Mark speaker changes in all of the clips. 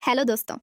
Speaker 1: Hello दोस्तों।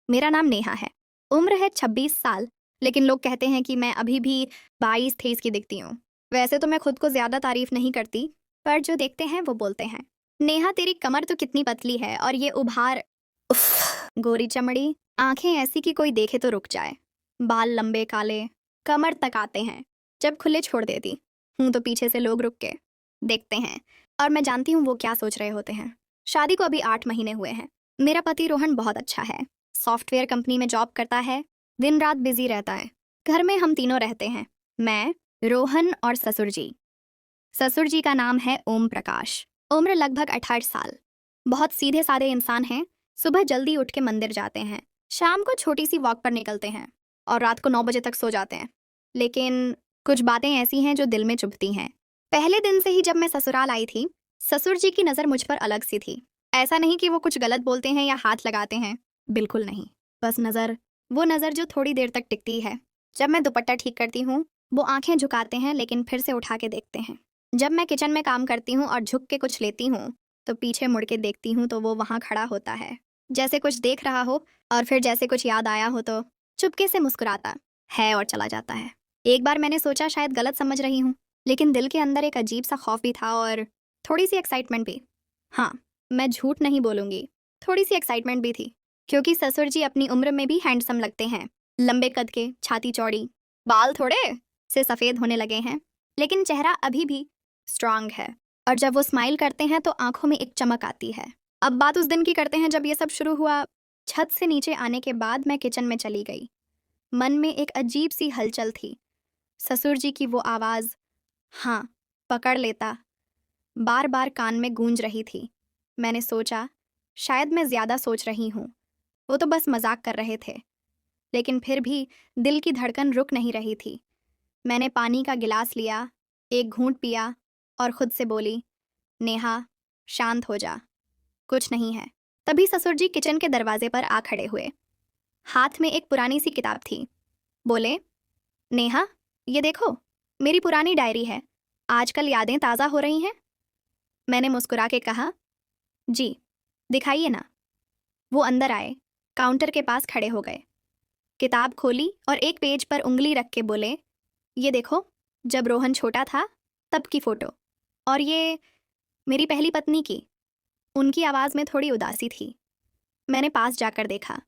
Speaker 1: मेरा नाम नेहा है। उम्र है 26 साल। लेकिन लोग कहते हैं कि मैं अभी भी 22-23 की दिखती हूँ। वैसे तो मैं खुद को ज़्यादा तारीफ नहीं करती, पर जो देखते हैं वो बोलते हैं, नेहा तेरी कमर तो कितनी पतली है और ये उभार, उफ, गोरी चमड़ी, आंखें ऐसी कि कोई देखे तो रुक जाए, बाल लंबे काले, कमर तक आते हैं, जब खुले छोड़ देती हूँ तो पीछे से लोग रुक के देखते हैं। और मैं जानती हूँ वो क्या सोच रहे होते हैं। शादी को अभी 8 महीने हुए हैं। मेरा पति रोहन बहुत अच्छा है, सॉफ्टवेयर कंपनी में जॉब करता है, दिन रात बिजी रहता है। घर में हम तीनों रहते हैं, मैं, रोहन और ससुर जी। ससुर जी का नाम है ओम प्रकाश। उम्र लगभग 28 साल। बहुत सीधे साधे इंसान हैं। सुबह जल्दी उठ के मंदिर जाते हैं, शाम को छोटी सी वॉक पर निकलते हैं और रात को 9 बजे तक सो जाते हैं। लेकिन कुछ बातें ऐसी हैं जो दिल में चुभती हैं। पहले दिन से ही जब मैं ससुराल आई थी, ससुर जी की नज़र मुझ पर अलग सी थी। ऐसा नहीं कि वो कुछ गलत बोलते हैं या हाथ लगाते हैं, बिल्कुल नहीं। बस नज़र, वो नज़र जो थोड़ी देर तक टिकती है। जब मैं दुपट्टा ठीक करती हूँ, वो आंखें झुकाते हैं लेकिन फिर से उठा के देखते हैं। जब मैं किचन में काम करती हूँ और झुक के कुछ लेती हूँ, तो पीछे मुड़ के देखती हूँ तो वो वहाँ खड़ा होता है, जैसे कुछ देख रहा हो, और फिर जैसे कुछ याद आया हो तो चुपके से मुस्कुराता है और चला जाता है। एक बार मैंने सोचा शायद गलत समझ रही हूँ, लेकिन दिल के अंदर एक अजीब सा खौफ भी था और थोड़ी सी एक्साइटमेंट भी। हाँ, मैं झूठ नहीं बोलूंगी, थोड़ी सी एक्साइटमेंट भी थी, क्योंकि ससुर जी अपनी उम्र में भी हैंडसम लगते हैं। लंबे कद के, छाती चौड़ी, बाल थोड़े से सफ़ेद होने लगे हैं, लेकिन चेहरा अभी भी स्ट्रांग है। और जब वो स्माइल करते हैं तो आंखों में एक चमक आती है। अब बात उस दिन की करते हैं जब ये सब शुरू हुआ। छत से नीचे आने के बाद मैं किचन में चली गई। मन में एक अजीब सी हलचल थी। ससुर जी की वो आवाज़, हाँ, पकड़ लेता, बार बार कान में गूंज रही थी। मैंने सोचा शायद मैं ज़्यादा सोच रही हूँ, वो तो बस मजाक कर रहे थे। लेकिन फिर भी दिल की धड़कन रुक नहीं रही थी। मैंने पानी का गिलास लिया, एक घूंट पिया और खुद से बोली, नेहा, शांत हो जा, कुछ नहीं है। तभी ससुर जी किचन के दरवाजे पर आ खड़े हुए। हाथ में एक पुरानी सी किताब थी। बोले, नेहा, ये देखो, मेरी पुरानी डायरी है, आजकल यादें ताज़ा हो रही हैं। मैंने मुस्कुरा के कहा, जी, दिखाइए ना। वो अंदर आए, काउंटर के पास खड़े हो गए, किताब खोली और एक पेज पर उंगली रख के बोले, ये देखो, जब रोहन छोटा था तब की फ़ोटो, और ये मेरी पहली पत्नी की। उनकी आवाज़ में थोड़ी उदासी थी। मैंने पास जाकर देखा।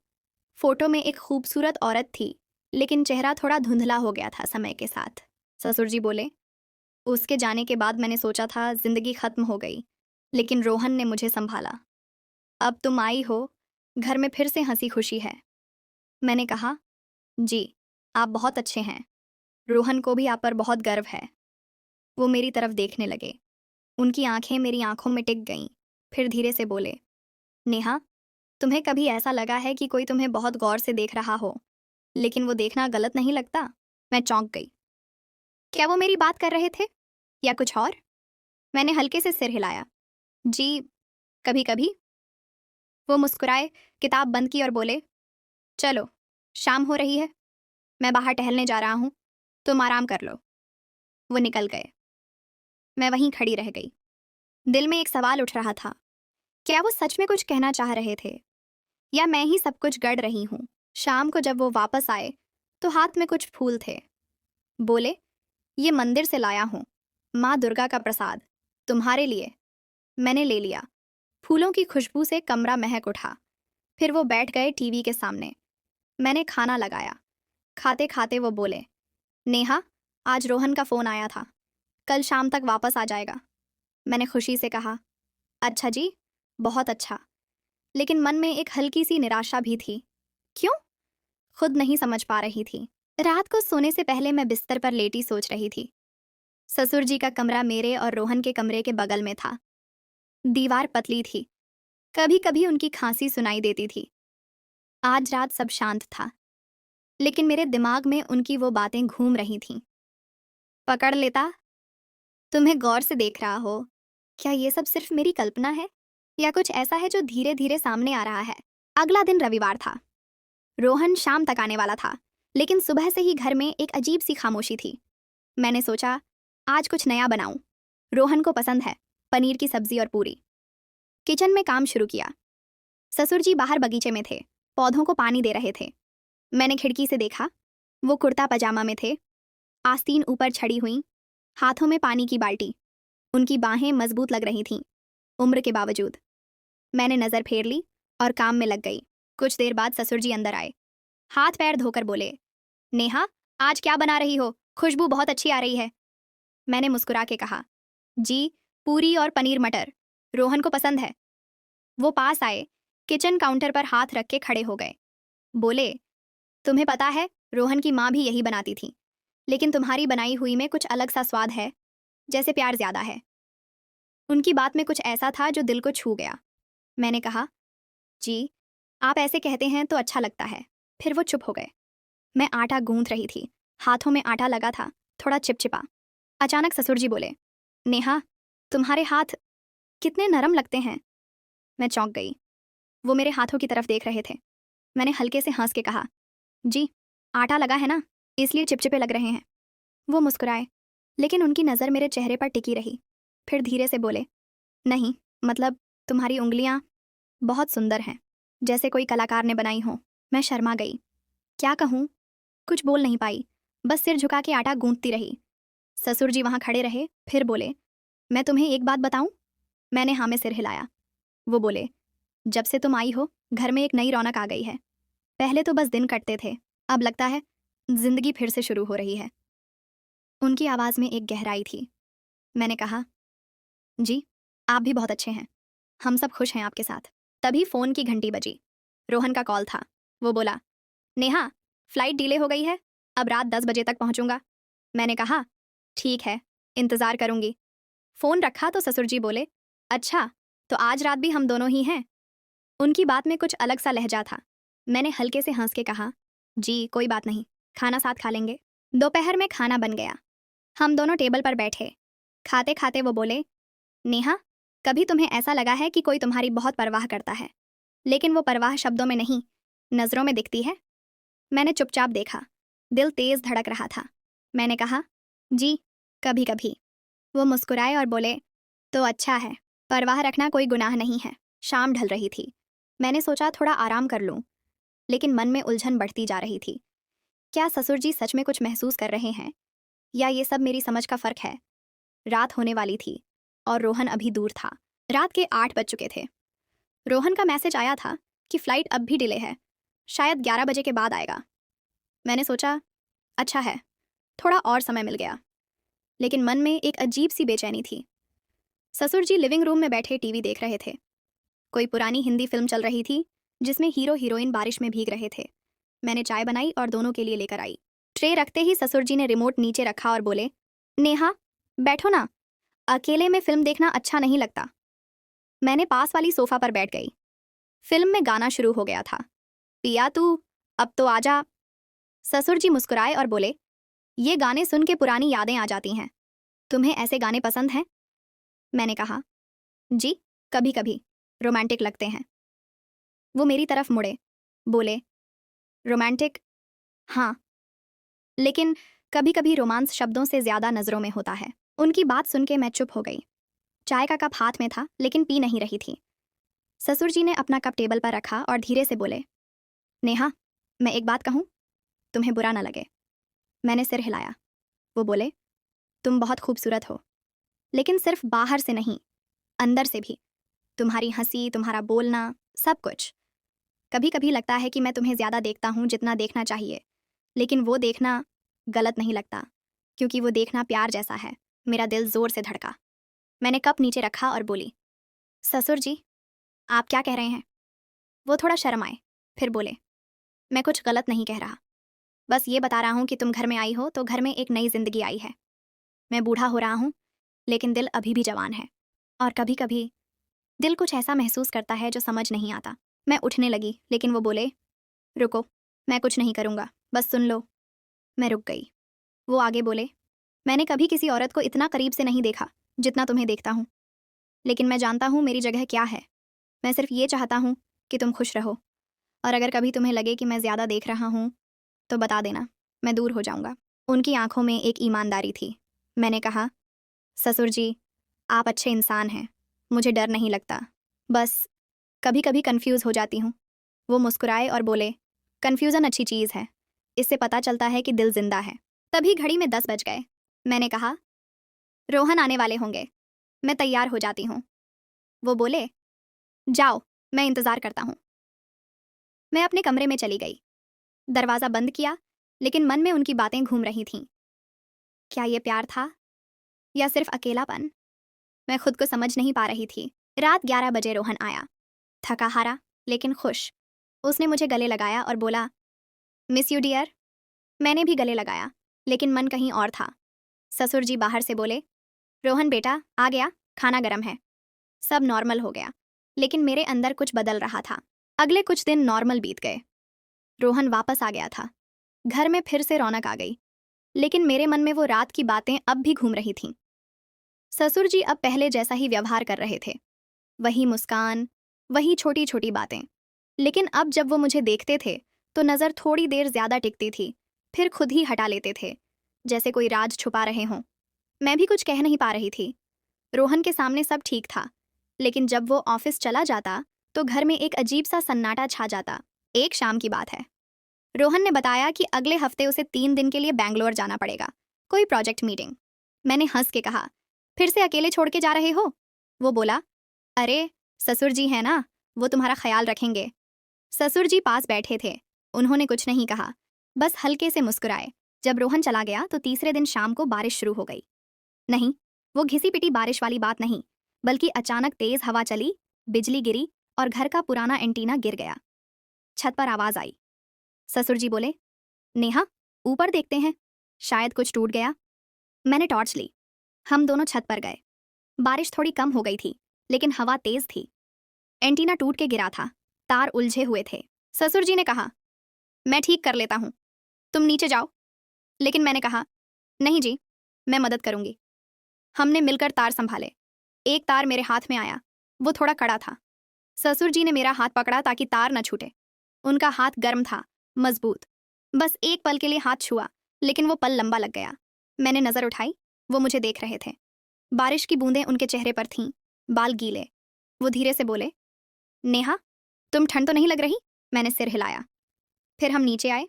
Speaker 1: फ़ोटो में एक खूबसूरत औरत थी, लेकिन चेहरा थोड़ा धुंधला हो गया था समय के साथ। ससुर जी बोले, उसके जाने के बाद मैंने सोचा था ज़िंदगी ख़त्म हो गई, लेकिन रोहन ने मुझे संभाला। अब तुम आई हो, घर में फिर से हंसी खुशी है। मैंने कहा, जी, आप बहुत अच्छे हैं। रोहन को भी आप पर बहुत गर्व है। वो मेरी तरफ देखने लगे। उनकी आंखें मेरी आंखों में टिक गईं। फिर धीरे से बोले, नेहा, तुम्हें कभी ऐसा लगा है कि कोई तुम्हें बहुत गौर से देख रहा हो, लेकिन वो देखना गलत नहीं लगता? मैं चौंक गई। क्या वो मेरी बात कर रहे थे या कुछ और? मैंने हल्के से सिर हिलाया। जी, कभी कभी। वो मुस्कुराए, किताब बंद की और बोले, चलो, शाम हो रही है, मैं बाहर टहलने जा रहा हूँ, तुम आराम कर लो। वो निकल गए। मैं वहीं खड़ी रह गई। दिल में एक सवाल उठ रहा था, क्या वो सच में कुछ कहना चाह रहे थे या मैं ही सब कुछ गढ़ रही हूँ? शाम को जब वो वापस आए तो हाथ में कुछ फूल थे। बोले, ये मंदिर से लाया हूँ, माँ दुर्गा का प्रसाद, तुम्हारे लिए। मैंने ले लिया। फूलों की खुशबू से कमरा महक उठा। फिर वो बैठ गए टीवी के सामने। मैंने खाना लगाया। खाते खाते वो बोले, नेहा, आज रोहन का फ़ोन आया था, कल शाम तक वापस आ जाएगा। मैंने खुशी से कहा, अच्छा जी, बहुत अच्छा। लेकिन मन में एक हल्की सी निराशा भी थी। क्यों? खुद नहीं समझ पा रही थी। रात को सोने से पहले मैं बिस्तर पर लेटी सोच रही थी। ससुर जी का कमरा मेरे और रोहन के कमरे के बगल में था। दीवार पतली थी, कभी कभी उनकी खांसी सुनाई देती थी। आज रात सब शांत था, लेकिन मेरे दिमाग में उनकी वो बातें घूम रही थीं। पकड़ लेता, तुम्हें गौर से देख रहा हो, क्या ये सब सिर्फ मेरी कल्पना है या कुछ ऐसा है जो धीरे धीरे सामने आ रहा है? अगला दिन रविवार था। रोहन शाम तक आने वाला था, लेकिन सुबह से ही घर में एक अजीब सी खामोशी थी। मैंने सोचा, आज कुछ नया बनाऊं। रोहन को पसंद है, पनीर की सब्जी और पूरी। किचन में काम शुरू किया। ससुर जी बाहर बगीचे में थे, पौधों को पानी दे रहे थे। मैंने खिड़की से देखा, वो कुर्ता पजामा में थे, आस्तीन ऊपर छड़ी हुई, हाथों में पानी की बाल्टी। उनकी बाहें मजबूत लग रही थीं, उम्र के बावजूद। मैंने नज़र फेर ली और काम में लग गई। कुछ देर बाद ससुर जी अंदर आए, हाथ पैर धोकर बोले, नेहा, आज क्या बना रही हो? खुशबू बहुत अच्छी आ रही है। मैंने मुस्कुरा के कहा, जी, पूरी और पनीर मटर, रोहन को पसंद है। वो पास आए, किचन काउंटर पर हाथ रख के खड़े हो गए। बोले, तुम्हें पता है, रोहन की माँ भी यही बनाती थी, लेकिन तुम्हारी बनाई हुई में कुछ अलग सा स्वाद है, जैसे प्यार ज्यादा है। उनकी बात में कुछ ऐसा था जो दिल को छू गया। मैंने कहा, जी, आप ऐसे कहते हैं तो अच्छा लगता है। फिर वो चुप हो गए। मैं आटा गूंथ रही थी, हाथों में आटा लगा था, थोड़ा चिपचिपा। अचानक ससुर जी बोले, नेहा, तुम्हारे हाथ कितने नरम लगते हैं। मैं चौंक गई। वो मेरे हाथों की तरफ देख रहे थे। मैंने हल्के से हंस के कहा, जी, आटा लगा है ना, इसलिए चिपचिपे लग रहे हैं। वो मुस्कुराए, लेकिन उनकी नज़र मेरे चेहरे पर टिकी रही। फिर धीरे से बोले, नहीं, मतलब तुम्हारी उंगलियां बहुत सुंदर हैं, जैसे कोई कलाकार ने बनाई हो। मैं शर्मा गई। क्या कहूँ? कुछ बोल नहीं पाई, बस सिर झुका के आटा गूंथती रही। ससुर जी वहाँ खड़े रहे, फिर बोले, मैं तुम्हें एक बात बताऊं? मैंने हाँ में सिर हिलाया। वो बोले, जब से तुम आई हो, घर में एक नई रौनक आ गई है। पहले तो बस दिन कटते थे, अब लगता है जिंदगी फिर से शुरू हो रही है। उनकी आवाज़ में एक गहराई थी। मैंने कहा, जी, आप भी बहुत अच्छे हैं। हम सब खुश हैं आपके साथ। तभी फ़ोन की घंटी बजी। रोहन का कॉल था। वो बोला, नेहा, फ्लाइट डिले हो गई है, अब रात 10 बजे तक पहुंचूंगा। मैंने कहा, ठीक है, इंतज़ार करूंगी। फ़ोन रखा तो ससुर जी बोले, अच्छा, तो आज रात भी हम दोनों ही हैं। उनकी बात में कुछ अलग सा लहजा था। मैंने हल्के से हंस के कहा, जी, कोई बात नहीं, खाना साथ खा लेंगे। दोपहर में खाना बन गया। हम दोनों टेबल पर बैठे। खाते खाते वो बोले, नेहा, कभी तुम्हें ऐसा लगा है कि कोई तुम्हारी बहुत परवाह करता है, लेकिन वो परवाह शब्दों में नहीं, नज़रों में दिखती है? मैंने चुपचाप देखा। दिल तेज धड़क रहा था। मैंने कहा, जी, कभी कभी। वो मुस्कुराए और बोले, तो अच्छा है, परवाह रखना कोई गुनाह नहीं है। शाम ढल रही थी। मैंने सोचा थोड़ा आराम कर लूं, लेकिन मन में उलझन बढ़ती जा रही थी। क्या ससुर जी सच में कुछ महसूस कर रहे हैं, या ये सब मेरी समझ का फर्क है? रात होने वाली थी और रोहन अभी दूर था। रात के 8 बज चुके थे। रोहन का मैसेज आया था कि फ्लाइट अब भी डिले है, शायद 11 बजे के बाद आएगा। मैंने सोचा, अच्छा है, थोड़ा और समय मिल गया। लेकिन मन में एक अजीब सी बेचैनी थी। ससुर जी लिविंग रूम में बैठे टीवी देख रहे थे। कोई पुरानी हिंदी फिल्म चल रही थी जिसमें हीरो हीरोइन बारिश में भीग रहे थे। मैंने चाय बनाई और दोनों के लिए लेकर आई। ट्रे रखते ही ससुर जी ने रिमोट नीचे रखा और बोले, नेहा, बैठो ना, अकेले में फिल्म देखना अच्छा नहीं लगता। मैंने पास वाली सोफा पर बैठ गई। फिल्म में गाना शुरू हो गया था, पिया तू अब तो आजा। ससुर जी मुस्कुराए और बोले, ये गाने सुन के पुरानी यादें आ जाती हैं। तुम्हें ऐसे गाने पसंद हैं? मैंने कहा, जी, कभी कभी, रोमांटिक लगते हैं। वो मेरी तरफ मुड़े, बोले, रोमांटिक? हाँ, लेकिन कभी कभी रोमांस शब्दों से ज्यादा नजरों में होता है। उनकी बात सुन के मैं चुप हो गई। चाय का कप हाथ में था, लेकिन पी नहीं रही थी। ससुर जी ने अपना कप टेबल पर रखा और धीरे से बोले, नेहा, मैं एक बात कहूँ, तुम्हें बुरा ना लगे। मैंने सिर हिलाया। वो बोले, तुम बहुत खूबसूरत हो, लेकिन सिर्फ बाहर से नहीं, अंदर से भी। तुम्हारी हंसी, तुम्हारा बोलना, सब कुछ। कभी कभी लगता है कि मैं तुम्हें ज्यादा देखता हूँ जितना देखना चाहिए, लेकिन वो देखना गलत नहीं लगता, क्योंकि वो देखना प्यार जैसा है। मेरा दिल जोर से धड़का। मैंने कप नीचे रखा और बोली, ससुर जी, आप क्या कह रहे हैं? वो थोड़ा शर्म आए, फिर बोले, मैं कुछ गलत नहीं कह रहा, बस ये बता रहा हूँ कि तुम घर में आई हो तो घर में एक नई जिंदगी आई है। मैं बूढ़ा हो रहा हूँ, लेकिन दिल अभी भी जवान है। और कभी कभी दिल कुछ ऐसा महसूस करता है जो समझ नहीं आता। मैं उठने लगी, लेकिन वो बोले, रुको, मैं कुछ नहीं करूँगा, बस सुन लो। मैं रुक गई। वो आगे बोले, मैंने कभी किसी औरत को इतना करीब से नहीं देखा जितना तुम्हें देखता हूँ, लेकिन मैं जानता हूँ मेरी जगह क्या है। मैं सिर्फ ये चाहता हूँ कि तुम खुश रहो, और अगर कभी तुम्हें लगे कि मैं ज़्यादा देख रहा हूँ तो बता देना, मैं दूर हो जाऊँगा। उनकी आंखों में एक ईमानदारी थी। मैंने कहा, ससुर जी, आप अच्छे इंसान हैं, मुझे डर नहीं लगता, बस कभी कभी कंफ्यूज हो जाती हूँ। वो मुस्कुराए और बोले, कन्फ्यूज़न अच्छी चीज़ है, इससे पता चलता है कि दिल जिंदा है। तभी घड़ी में 10 बज गए। मैंने कहा, रोहन आने वाले होंगे, मैं तैयार हो जाती हूँ। वो बोले, जाओ, मैं इंतज़ार करता हूँ। मैं अपने कमरे में चली गई, दरवाज़ा बंद किया, लेकिन मन में उनकी बातें घूम रही थीं। क्या ये प्यार था या सिर्फ अकेलापन? मैं खुद को समझ नहीं पा रही थी। रात 11 बजे रोहन आया, थका हारा लेकिन खुश। उसने मुझे गले लगाया और बोला, मिस यू डियर। मैंने भी गले लगाया, लेकिन मन कहीं और था। ससुर जी बाहर से बोले, रोहन बेटा आ गया, खाना गर्म है। सब नॉर्मल हो गया, लेकिन मेरे अंदर कुछ बदल रहा था। अगले कुछ दिन नॉर्मल बीत गए। रोहन वापस आ गया था, घर में फिर से रौनक आ गई, लेकिन मेरे मन में वो रात की बातें अब भी घूम रही थीं। ससुर जी अब पहले जैसा ही व्यवहार कर रहे थे, वही मुस्कान, वही छोटी छोटी बातें। लेकिन अब जब वो मुझे देखते थे तो नज़र थोड़ी देर ज्यादा टिकती थी, फिर खुद ही हटा लेते थे, जैसे कोई राज छुपा रहे हों। मैं भी कुछ कह नहीं पा रही थी। रोहन के सामने सब ठीक था, लेकिन जब वो ऑफिस चला जाता तो घर में एक अजीब सा सन्नाटा छा जाता। एक शाम की बात है। रोहन ने बताया कि अगले हफ्ते उसे 3 दिन के लिए बैंगलोर जाना पड़ेगा, कोई प्रोजेक्ट मीटिंग। मैंने हंस के कहा, फिर से अकेले छोड़ के जा रहे हो? वो बोला, अरे ससुर जी है ना, वो तुम्हारा ख्याल रखेंगे। ससुर जी पास बैठे थे, उन्होंने कुछ नहीं कहा, बस हल्के से मुस्कुराए। जब रोहन चला गया तो तीसरे दिन शाम को बारिश शुरू हो गई। नहीं, वो घिसी पिटी बारिश वाली बात नहीं, बल्कि अचानक तेज हवा चली, बिजली गिरी और घर का पुराना एंटीना गिर गया। छत पर आवाज आई। ससुर जी बोले, नेहा, ऊपर देखते हैं, शायद कुछ टूट गया। मैंने टॉर्च ली, हम दोनों छत पर गए। बारिश थोड़ी कम हो गई थी, लेकिन हवा तेज थी। एंटीना टूट के गिरा था, तार उलझे हुए थे। ससुर जी ने कहा, मैं ठीक कर लेता हूँ, तुम नीचे जाओ। लेकिन मैंने कहा, नहीं जी, मैं मदद करूंगी। हमने मिलकर तार संभाले। एक तार मेरे हाथ में आया, वो थोड़ा कड़ा था। ससुर जी ने मेरा हाथ पकड़ा ताकि तार न छूटे। उनका हाथ गर्म था, मजबूत। बस एक पल के लिए हाथ छुआ, लेकिन वो पल लंबा लग गया। मैंने नजर उठाई, वो मुझे देख रहे थे। बारिश की बूंदें उनके चेहरे पर थीं, बाल गीले। वो धीरे से बोले, नेहा, तुम ठंड तो नहीं लग रही? मैंने सिर हिलाया। फिर हम नीचे आए,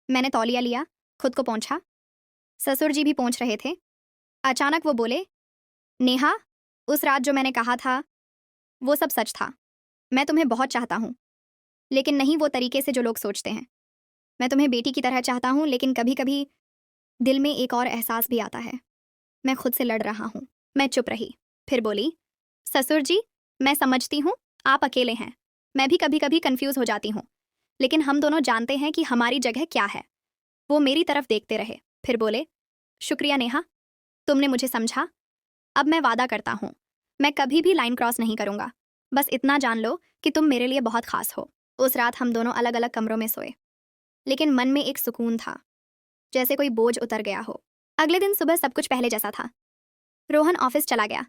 Speaker 1: मैंने तौलिया लिया, खुद को पोंछा। ससुर जी भी पोंछ रहे थे। अचानक वो बोले, नेहा, उस रात जो मैंने कहा था वो सब सच था। मैं तुम्हें बहुत चाहता हूँ, लेकिन नहीं वो तरीके से जो लोग सोचते हैं। मैं तुम्हें बेटी की तरह चाहता हूँ, लेकिन कभी कभी दिल में एक और एहसास भी आता है। मैं खुद से लड़ रहा हूँ। मैं चुप रही, फिर बोली, ससुर जी, मैं समझती हूँ, आप अकेले हैं। मैं भी कभी कभी कंफ्यूज हो जाती हूँ, लेकिन हम दोनों जानते हैं कि हमारी जगह क्या है। वो मेरी तरफ देखते रहे, फिर बोले, शुक्रिया नेहा, तुमने मुझे समझा। अब मैं वादा करता हूँ, मैं कभी भी लाइन क्रॉस नहीं करूंगा। बस इतना जान लो कि तुम मेरे लिए बहुत खास हो। उस रात हम दोनों अलग अलग कमरों में सोए, लेकिन मन में एक सुकून था, जैसे कोई बोझ उतर गया हो। अगले दिन सुबह सब कुछ पहले जैसा था। रोहन ऑफिस चला गया।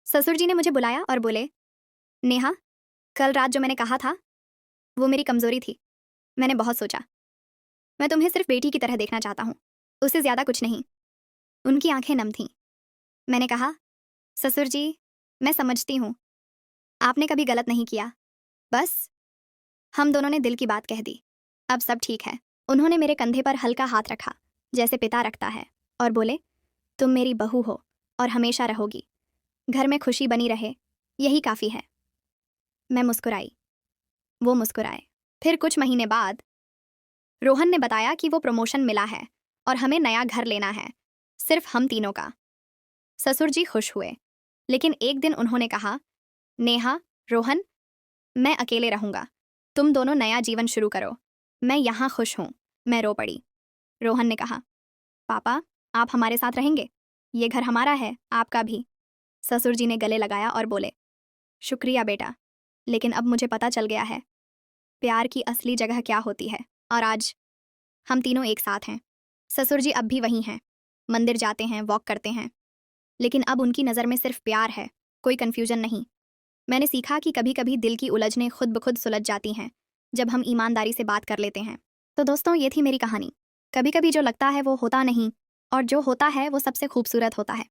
Speaker 1: ससुर जी ने मुझे बुलाया और बोले, नेहा, कल रात जो मैंने कहा था वो मेरी कमजोरी थी। मैंने बहुत सोचा, मैं तुम्हें सिर्फ बेटी की तरह देखना चाहता हूँ, उससे ज्यादा कुछ नहीं। उनकी आंखें नम थीं। मैंने कहा, ससुर जी, मैं समझती हूँ, आपने कभी गलत नहीं किया। बस हम दोनों ने दिल की बात कह दी। अब सब ठीक है। उन्होंने मेरे कंधे पर हल्का हाथ रखा, जैसे पिता रखता है, और बोले, तुम मेरी बहू हो और हमेशा रहोगी। घर में खुशी बनी रहे, यही काफी है। मैं मुस्कुराई, वो मुस्कुराए। फिर कुछ महीने बाद रोहन ने बताया कि वो प्रमोशन मिला है और हमें नया घर लेना है, सिर्फ हम तीनों का। ससुर जी खुश हुए, लेकिन एक दिन उन्होंने कहा, नेहा, रोहन, मैं अकेले रहूंगा, तुम दोनों नया जीवन शुरू करो। मैं यहाँ खुश हूँ। मैं रो पड़ी। रोहन ने कहा, पापा, आप हमारे साथ रहेंगे? ये घर हमारा है, आपका भी। ससुर जी ने गले लगाया और बोले, शुक्रिया बेटा, लेकिन अब मुझे पता चल गया है प्यार की असली जगह क्या होती है। और आज हम तीनों एक साथ हैं। ससुर जी अब भी वहीं हैं, मंदिर जाते हैं, वॉक करते हैं, लेकिन अब उनकी नज़र में सिर्फ प्यार है, कोई कन्फ्यूजन नहीं। मैंने सीखा कि कभी कभी दिल की उलझनें खुद ब खुद सुलझ जाती हैं जब हम ईमानदारी से बात कर लेते हैं। तो दोस्तों, ये थी मेरी कहानी। कभी कभी जो लगता है वो होता नहीं, और जो होता है वो सबसे खूबसूरत होता है।